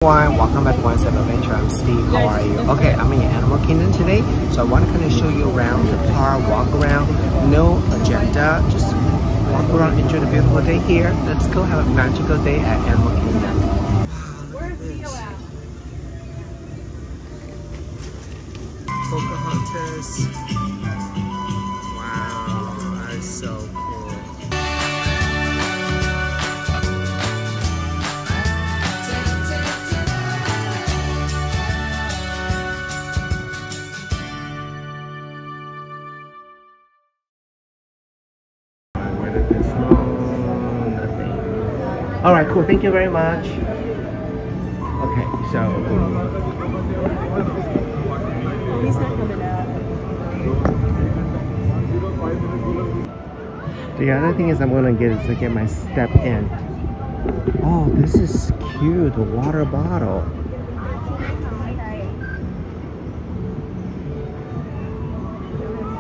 Welcome back to One Step Adventure. I'm Steve. How are you? Okay, I'm in Animal Kingdom today, so I want to kind of show you around the park, walk around. No agenda, just walk around, enjoy the beautiful day here. Let's go have a magical day at Animal Kingdom. Where's Theo at? Pocahontas. Wow, that is so cool. All right, cool. Thank you very much. Okay, so He's not coming out. the other thing is I'm gonna get is to get my step in. Oh, this is cute. A water bottle.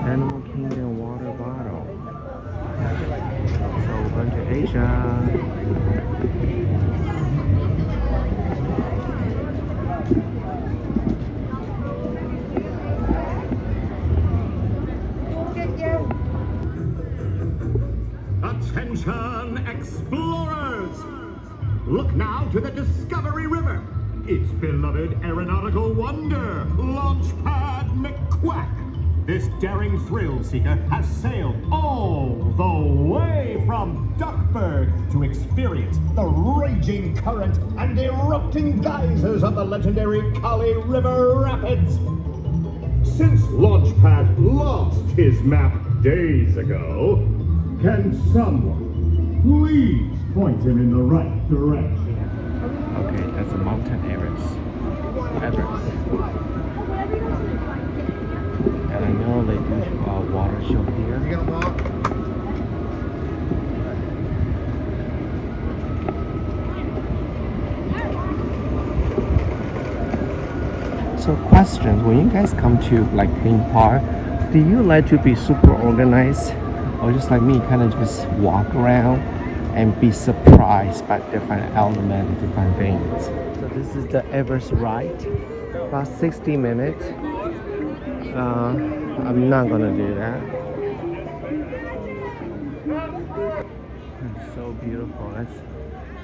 Animal Kingdom water bottle. So we're going to Asia. Attention, explorers! Look now to the Discovery River, its beloved aeronautical wonder, Launchpad McQuack. This daring thrill seeker has sailed all the way from Duckburg to experience the raging current and erupting geysers of the legendary Kali River Rapids. Since Launchpad lost his map days ago, can someone please point him in the right direction? Okay, that's a mountain Everest. And I know they do a water show here. You gonna walk? So questions, when you guys come to like theme park, do you like to be super organized? Or just like me, kind of just walk around and be surprised by different elements, different things. So this is the Everest ride, about 60 minutes. I'm not gonna do that. It's so beautiful.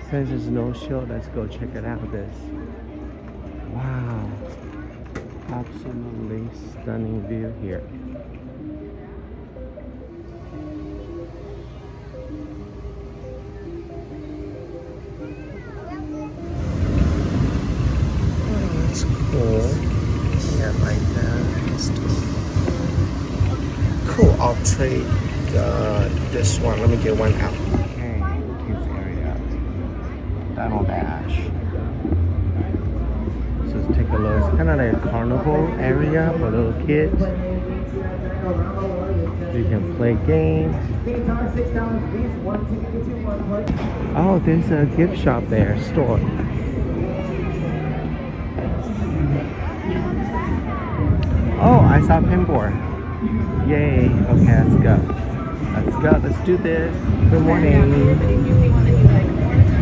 Since there's no show, let's go check it out. This, wow, absolutely stunning view here. Cool. Yeah, like that. Cool. I'll trade this one. Let me get one out. Okay, kids area. Dino Dash. So let's take a look. It's kind of like a carnival area for little kids. You can play games. Oh, there's a gift shop there, store. Oh, I saw pinboard. Yay. Okay, let's go. Let's go. Let's do this. Good morning.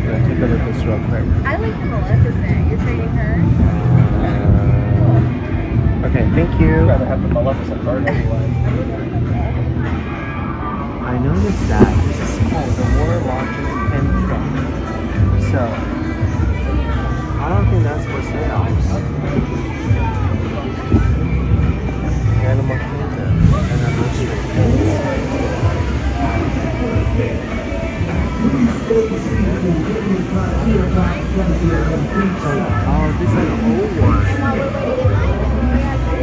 Let's take a look at this real quick. I like the Maleficent. You're trading her? Okay, thank you. I'd rather have the Maleficent bird anyway. I noticed that this is called the world's largest pen truck. So, I don't think that's for sale. Animal Kingdom, and I'm looking at things. Oh, this is an old one.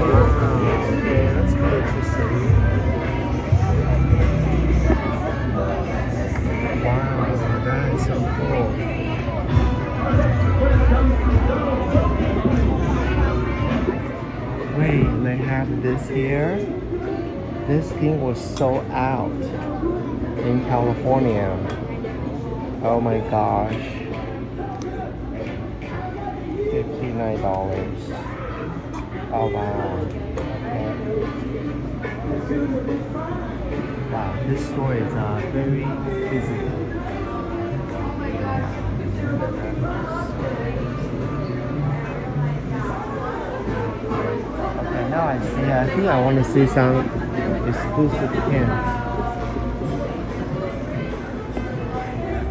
Wow, okay, that's kind of interesting. Wow, that is so cool. Wait, they have this here. This thing was sold out in California. Oh my gosh. $59. Oh wow. Okay. Wow, this store is very busy. I see. I think I want to see some exclusive pins.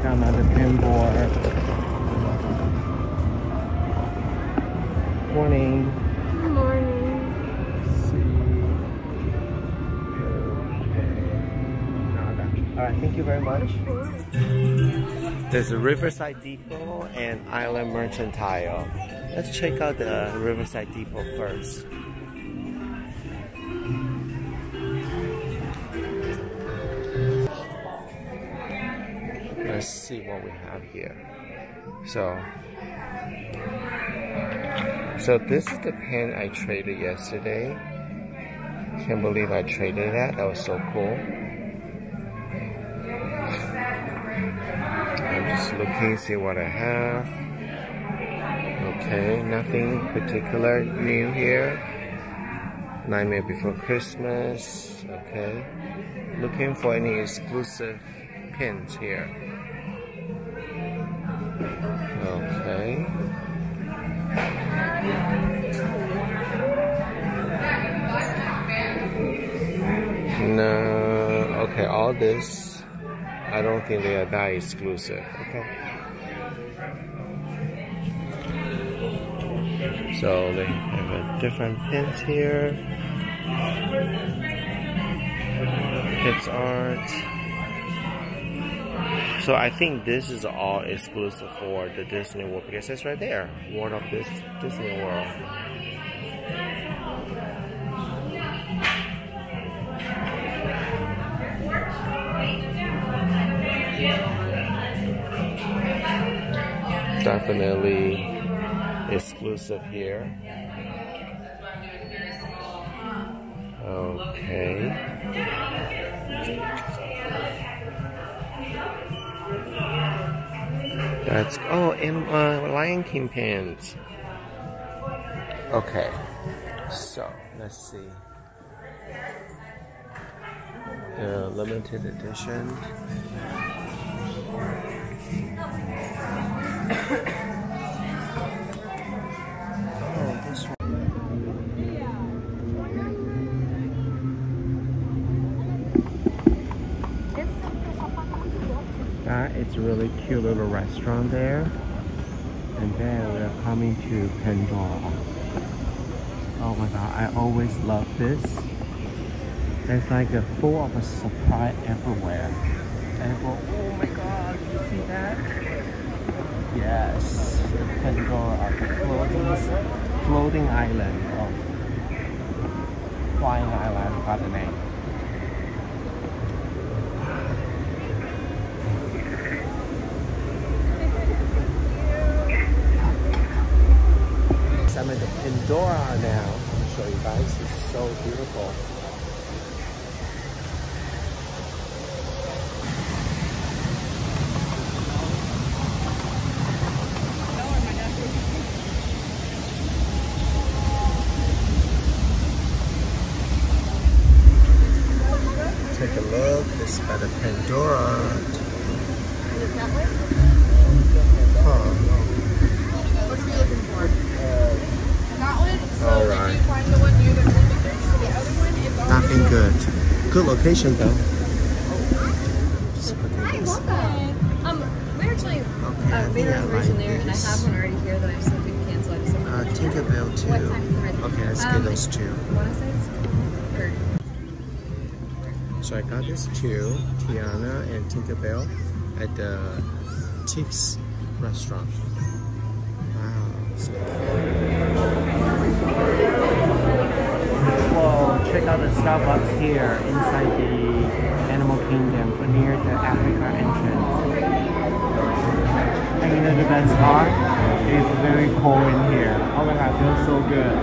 Got another pin board. Morning. Good morning. Alright, thank you very much. There's a Riverside Depot and Island Mercantile. Let's check out the Riverside Depot first. Let's see what we have here. So this is the pen I traded yesterday. Can't believe I traded that. That was so cool. I'm just looking, see what I have. Okay, nothing particular new here. Nightmare Before Christmas. Okay. Looking for any exclusive pins here. Okay. No. Okay, all this, I don't think they are that exclusive. Okay. So they have different pins here. It's art. So I think this is all exclusive for the Disney World because it's right there. World of this Disney World. Definitely exclusive here. Okay. That's and Lion King pins. Okay, so let's see the limited edition. This one. It's a really cute little restaurant there. And then we're coming to Pandora. Oh my god, I always love this. There's like a full of a surprise everywhere. Oh my god, you see that? Yes, the Pandora, the floating island. Oh, flying island, I forgot the name. I'm at the Pandora now. I'm going to show you guys. It's so beautiful. Take a look. This is by the Pandora. Huh. What are you looking for? That one? So Alright. did you find the one near the movie theater? So the other one is on Nothing good. Good location though. Just putting Hi, this. welcome. We actually made a reservation there, and I have one already here that I just have to cancel. I just have to Tinkerbell too. What time is the reservation? Okay, let's get those two. I want to say it's third. So I got these two, Tiana and Tinkerbell, at the Tips restaurant. Wow. So whoa, check out the Starbucks here inside the Animal Kingdom near the Africa entrance. And you know the best part? It's very cold in here. Oh my god, it feels so good.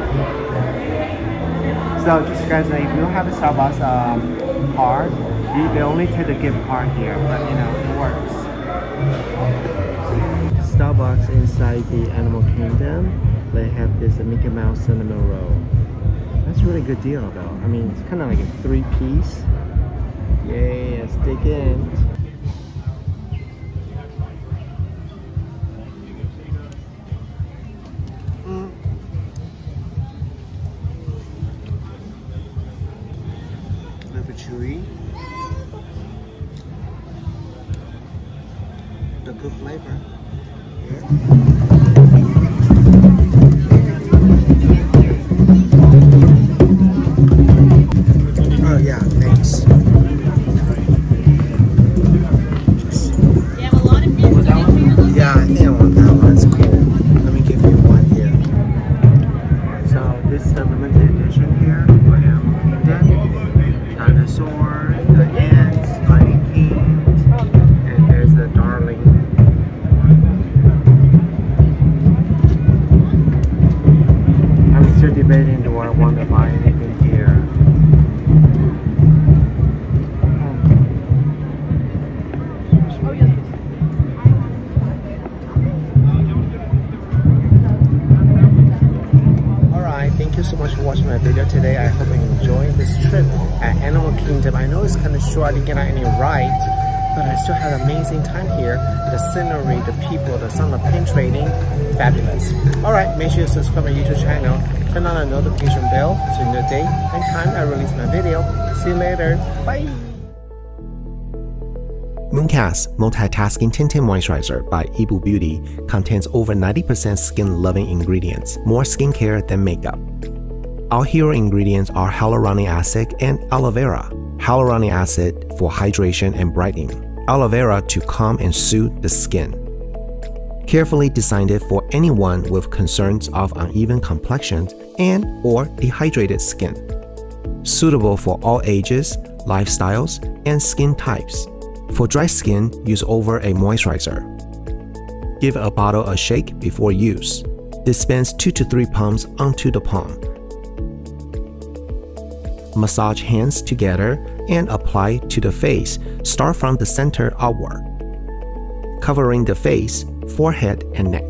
So just you guys know, if you don't have a Starbucks card, they only take the gift card here, but you know, it works. Starbucks inside the Animal Kingdom, they have this Mickey Mouse cinnamon roll. That's a really good deal though. I mean, it's kind of like a 3-piece. Yay, let's dig in. good flavor. Oh yeah, thanks. You have a lot of things. Yeah, I think I want that one. It's cool. Let me give you one here. So this is the limited edition here. I am the dinosaur, the ants, Lightning King, and there's the darling. I'm still debating, do I want to buy anything here? Alright, thank you so much for watching my video today. I hope you enjoyed this trip at Animal Kingdom. I know it's kind of short, I didn't get any right, but I still had an amazing time here. The scenery, the people, the sound of pin trading, fabulous. Alright, make sure you subscribe to my YouTube channel, turn on the notification bell so you know the day and time I release my video. See you later, bye! Mooncast Multitasking Tinted Moisturizer by Yibu Beauty contains over 90% skin-loving ingredients, more skincare than makeup. Our hero ingredients are hyaluronic acid and aloe vera. Hyaluronic acid for hydration and brightening, aloe vera to calm and soothe the skin. Carefully designed it for anyone with concerns of uneven complexions and or dehydrated skin. Suitable for all ages, lifestyles, and skin types. For dry skin, use over a moisturizer. Give a bottle a shake before use. Dispense 2 to 3 pumps onto the palm. Massage hands together and apply to the face. Start from the center outward, covering the face, forehead, and neck.